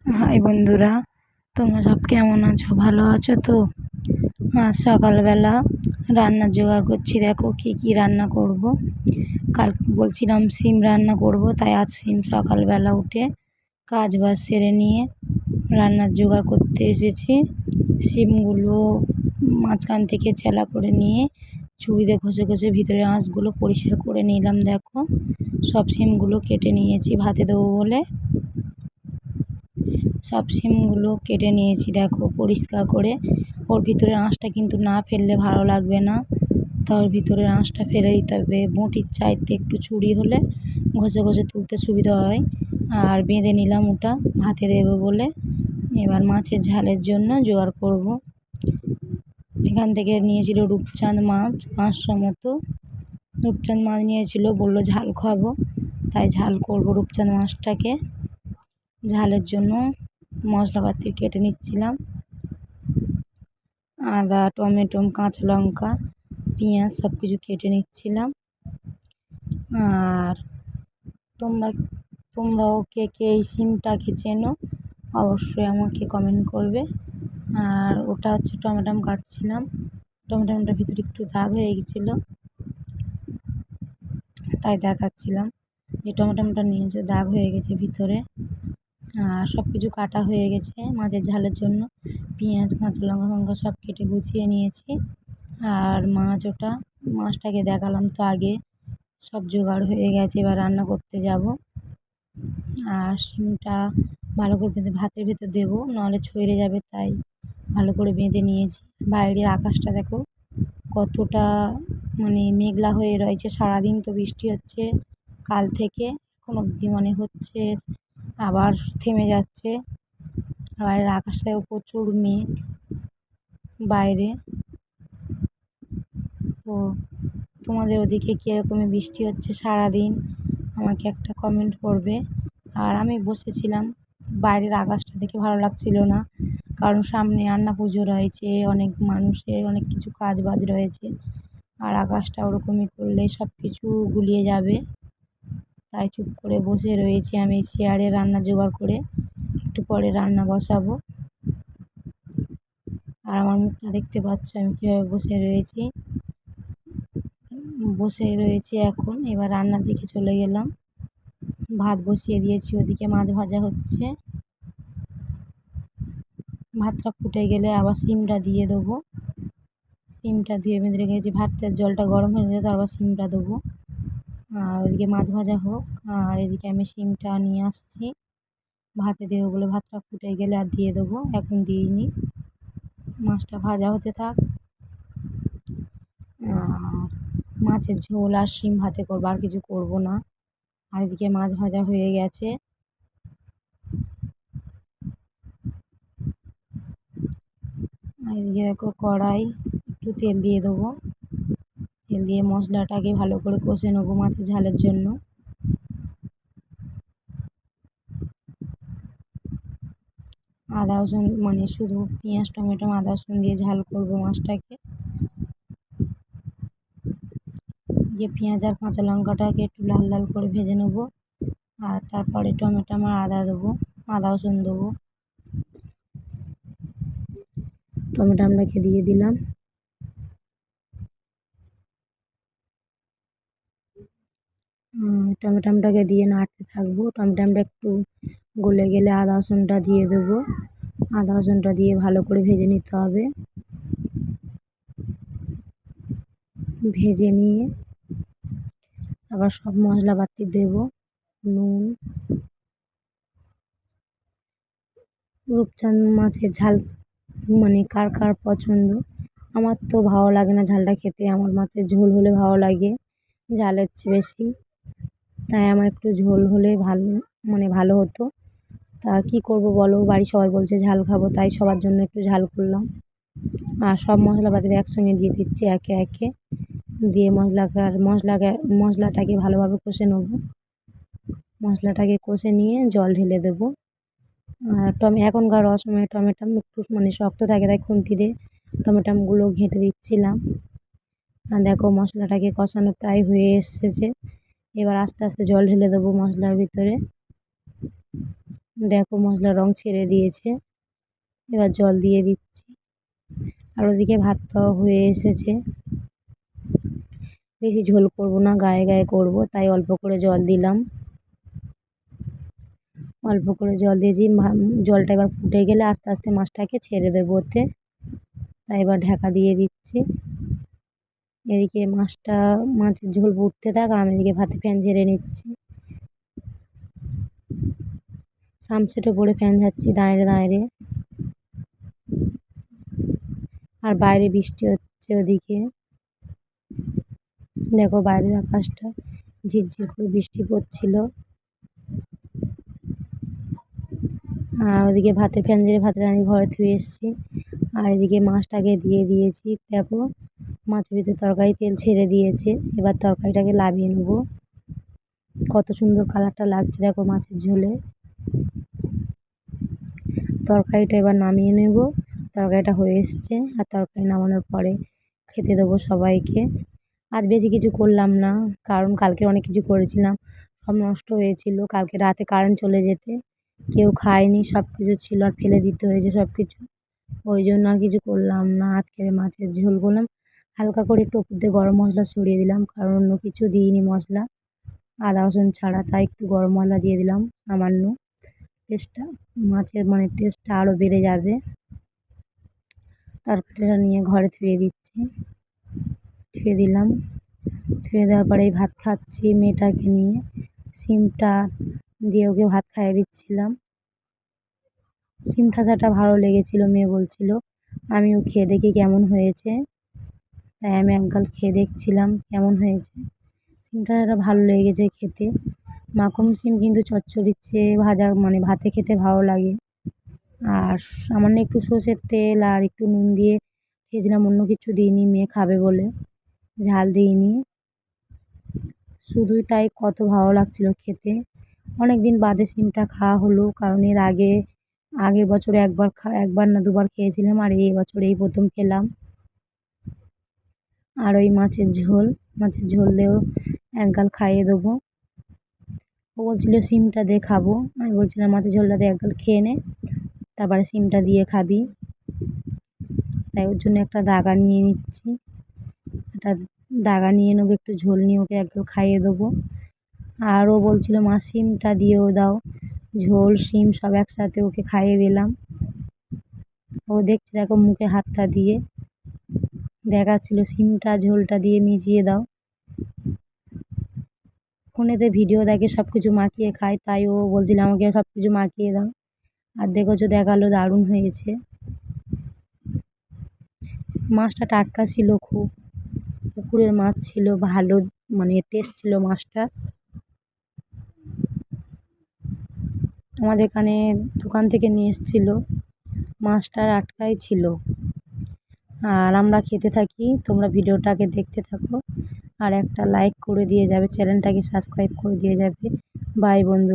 High বন্ধুরা, তোমরা সব কেমন আছো? ভালো আছো তো? আজ সকালবেলা রান্নার জোগাড় করছি। দেখো কি কি রান্না করব। কাল বলছিলাম সিম রান্না করব, তাই আজ সিম সকালবেলা উঠে কাজ বাজ সেরে নিয়ে রান্নার জোগাড় করতে এসেছি। সিমগুলো মাঝখান থেকে চেলা করে নিয়ে ছুরিতে ঘষে ঘষে ভিতরে আঁশগুলো পরিষ্কার করে নিলাম। দেখো সব সিমগুলো কেটে নিয়েছি ভাতে দেবো বলে। সব সিমগুলো কেটে নিয়েছি দেখো পরিষ্কার করে। ওর ভিতরের আঁশটা কিন্তু না ফেললে ভালো লাগবে না, তার ভিতরের আঁশটা ফেলে দিতে হবে। বঁটির চাইতে একটু ছুরি হলে ঘষে ঘষে তুলতে সুবিধা হয়। আর বেঁধে নিলাম ওটা ভাতে দেবো বলে। এবার মাছের ঝালের জন্য জোগাড় করব। এখান থেকে নিয়েছিল রূপচাঁদ মাছ 500 মতো। রূপচাঁদ মাছ নিয়েছিল, বললো ঝাল খাবো, তাই ঝাল করব রূপচাঁদ মাছটাকে। ঝালের জন্য মশলাপাতি কেটে নিচ্ছিলাম। আদা, টমেটো, কাঁচা লঙ্কা, পেঁয়াজ সব কিছু কেটে নিচ্ছিলাম। আর তোমরাও কে কে এই সিমটাকে চেনো অবশ্যই আমাকে কমেন্ট করবে। আর ওটা হচ্ছে টমেটো কাটছিলাম। টমেটোটার ভিতরে একটু দাগ হয়ে গেছিলো, তাই দেখাচ্ছিলাম যে টমেটোটা নিয়েছে দাগ হয়ে গেছে ভিতরে। আর সব কিছু কাটা হয়ে গেছে মাছের ঝালের জন্য। পেঁয়াজ, কাঁচা লঙ্কা সব কেটে গুছিয়ে নিয়েছি। আর মাছটাকে দেখালাম তো আগে, সব জোগাড় হয়ে গেছে। এবার রান্না করতে যাব। আর সিমটা ভালো করে বেঁধে ভাতের ভেতর দেবো, নাহলে ছড়ে যাবে, তাই ভালো করে বেঁধে নিয়েছি। বাইরের আকাশটা দেখো কতটা মেঘলা হয়ে রয়েছে। সারাদিন তো বৃষ্টি হচ্ছে কাল থেকে এখন অবধি, হচ্ছে আবার থেমে যাচ্ছে। বাইরের আকাশটাও প্রচুর মেঘ বাইরে। তো তোমাদের ওদিকে কীরকমই বৃষ্টি হচ্ছে সারাদিন আমাকে একটা কমেন্ট করবে। আর আমি বসেছিলাম, বাইরের আকাশটা দেখে ভালো লাগছিল না, কারণ সামনে আন্না পুজো রয়েছে, অনেক মানুষের অনেক কিছু কাজ বাজ রয়েছে। আর আকাশটা ওরকমই করলে সব কিছু গুলিয়ে যাবে, তাই চুপ করে বসে রয়েছি আমি চেয়ারে রান্না জোগাড় করে। একটু পরে রান্না বসাবো। আর আমার মুখটা দেখতে পাচ্ছ আমি কীভাবে বসে রয়েছি এখন। এবার রান্নার দিকে চলে গেলাম। ভাত বসিয়ে দিয়েছি, ওদিকে মাছ ভাজা হচ্ছে। ভাতটা ফুটে গেলে আবার সিমটা দিয়ে দেবো। সিমটা ধুয়ে বেঁধে রেখেছি, ভাতের জলটা গরম হয়ে গেলে তারপর সিমটা দেবো। আর ওইদিকে মাছ ভাজা হোক, আর এদিকে আমি সিমটা নিয়ে আসছি ভাতে দেবো বলে। ভাতটা ফুটে গেলে আর দিয়ে দেবো, এখন দিইনি। মাছটা ভাজা হতে থাক। আর মাছের ঝোল আর শিম ভাতে করবো, আর কিছু করবো না। আর এদিকে মাছ ভাজা হয়ে গেছে। আর এদিকে দেখো কড়াই, একটু তেল দিয়ে দেবো। তেল দিয়ে মশলাটাকে ভালো করে কষে নেবো মাছের ঝালের জন্য। আদা রসুন শুধু পেঁয়াজ টমেটো আদা রসুন দিয়ে ঝাল করবো মাছটাকে। দিয়ে পেঁয়াজ আর কাঁচা লঙ্কাটাকে একটু লাল লাল করে ভেজে নেবো। আর তারপরে টমেটো আর আদা রসুন দেবো। টমেটোটাকে দিয়ে দিলাম। টমেটোটাকে দিয়ে নাড়তে থাকবো। টমেটোটা একটু গলে গেলে আদা রসুনটা দিয়ে দেবো। আদা রসুনটা দিয়ে ভালো করে ভেজে নিতে হবে। ভেজে নিয়ে আবার সব মশলাপাতি দেবো। নুন, রূপচাঁদ মাছের ঝাল কার কার পছন্দ। আমার তো ভালো লাগে না ঝালটা খেতে, আমার মাছের ঝোল হলে ভালো লাগে ঝালের চেয়ে বেশি। তাই আমার একটু ঝোল হলে ভালো হতো। তা কী করবো বলো, বাড়ির সবাই বলছে ঝাল খাবো, তাই সবার জন্য একটু ঝাল করলাম। আর সব মশলাপাতি একসঙ্গে দিয়ে দিচ্ছি একে একে। দিয়ে মশলাটাকে ভালোভাবে কষে নেবো। মশলাটাকে কষে নিয়ে জল ঢেলে দেবো। আর এখনকার অসময়ে টমেটো একটু শক্ত থাকে, তাই খুন্তি দিয়ে টমেটোগুলো ঘেঁটে দিচ্ছিলাম। আর দেখো মশলাটাকে কষানো প্রায় হয়ে এসেছে। এবার আস্তে আস্তে জল ঢেলে দেবো মশলার ভিতরে। দেখো মশলার রং ছেড়ে দিয়েছে। এবার জল দিয়ে দিচ্ছি। আর ওদিকে ভাতটাও হয়ে এসেছে। বেশি ঝোল করব না, গায়ে গায়ে করব, তাই অল্প করে জল দিলাম। অল্প করে জল দিয়েছি। জলটা এবার ফুটে গেলে আস্তে আস্তে মাছটাকে ছেড়ে দেবো ওতে। তাই এবার ঢাকা দিয়ে দিচ্ছি। এদিকে মাছের ঝোল ফুটতে থাক, আর আমি এদিকে ভাতে ফ্যান ঝেড়ে নিচ্ছি। সানসেটও পরে ফ্যান ঝাড়ছি দাঁড়িয়ে দাঁড়িয়ে। আর বাইরে বৃষ্টি হচ্ছে ওদিকে। দেখো বাইরের আকাশটা ঝিরঝির করে বৃষ্টি পড়ছিল। আর ওদিকে ভাতে ফ্যান ঝেড়ে ভাতের হাঁড়ি ঘরে ধুয়ে এসেছি। আর এদিকে মাছটাকে দিয়ে দিয়েছি। দেখো মাছের ভিতরে তরকারি তেল ছেড়ে দিয়েছে। এবার তরকারিটাকে নামিয়ে নেব। কত সুন্দর কালারটা লাগছে দেখো মাছের ঝোলে। তরকারিটা এবার নামিয়ে নেব। তরকারিটা হয়ে এসছে। আর তরকারি নামানোর পরে খেতে দেবো সবাইকে। আজ বেশি কিছু করলাম না, কারণ কালকে অনেক কিছু করেছিলাম, সব নষ্ট হয়েছিল। কালকে রাতে কারেন্ট চলে যেতে কেউ খায়নি, সব কিছু ছিল আর ফেলে দিতে হয়েছে সব কিছু। ওই জন্য আর কিছু করলাম না। আজকে মাছের ঝোল করলাম, হালকা করে একটু ওপর দিয়ে গরম মশলা ছড়িয়ে দিলাম, কারণ অন্য কিছু দিইনি মশলা, আদা রসুন ছাড়া। তাই একটু গরম মশলা দিয়ে দিলাম সামান্য। টেস্টটা মাছের টেস্টটা আরও বেড়ে যাবে। তরকারিটা নিয়ে ঘরে ধুয়ে দিচ্ছি। ধুয়ে দিলাম। ধুয়ে দেওয়ার পরে ভাত খাচ্ছি মেয়েটাকে নিয়ে। সিমটা দিয়ে ওকে ভাত খাইয়ে দিচ্ছিলাম। সিম ঠাসাটা ভালো লেগেছিল, মেয়ে বলছিল। আমিও খেয়ে দেখি কেমন হয়েছে। তাই আমি একগাল খেয়ে দেখছিলাম কেমন হয়েছে। সিম ঠাসাটা ভালো লেগেছে খেতে। মাখন সিম কিন্তু চচ্চড়ির চেয়ে ভাজা ভাতে খেতে ভালো লাগে। আর সামান্য একটু সর্ষের তেল আর একটু নুন দিয়ে খেয়েছিলাম, অন্য কিছু দিইনি, মেয়ে খাবে বলে ঝাল দিইনি। শুধুই তাই কত ভালো লাগছিল খেতে। অনেক দিন বাদে সিমটা খাওয়া হলো, কারণ এর আগের বছরে একবার না দুবার খেয়েছিলাম, আর এই বছর এই প্রথম খেলাম। আর ওই মাছের ঝোল দিয়েও একগাল খাইয়ে দেবো। ও বলছিল সিমটা দিয়ে খাবো, আমি বলছিলাম মাছের ঝোলটা দিয়ে একগাল খেয়ে নে, তারপরে সিমটা দিয়ে খাবি। তাই ওর জন্য একটা দাগা নিয়ে নিচ্ছি। একটা দাগা নিয়ে নেবো, একটু ঝোল নিয়ে ওকে একগাল খাইয়ে দেবো। আর ও বলছিল মা সিমটা দিয়েও দাও। ঝোল সিম সব একসাথে ওকে খাইয়ে দিলাম। ও দেখছে দেখো মুখে হাতটা দিয়ে দেখাচ্ছিল সিমটা ঝোলটা দিয়ে মিশিয়ে দাও। ফোনেতে ভিডিও দেখে সব কিছু মাখিয়ে খায়, তাই ও বলছিল আমাকে সব কিছু মাখিয়ে দাও। আর দেখেছো দেখালো দারুণ হয়েছে। মাছটা টাটকা ছিল খুব, পুকুরের মাছ ছিল, ভালো টেস্ট ছিল মাছটা। আমাদের এখানে দোকান থেকে নিয়ে এসেছিলো, মাছটা টাটকাই ছিল। আর আমরা খেতে থাকি, তোমরা ভিডিওটাকে দেখতে থাকো। আর একটা লাইক করে দিয়ে যাবে, চ্যানেলটাকে সাবস্ক্রাইব করে দিয়ে যাবে। বাই বন্ধু।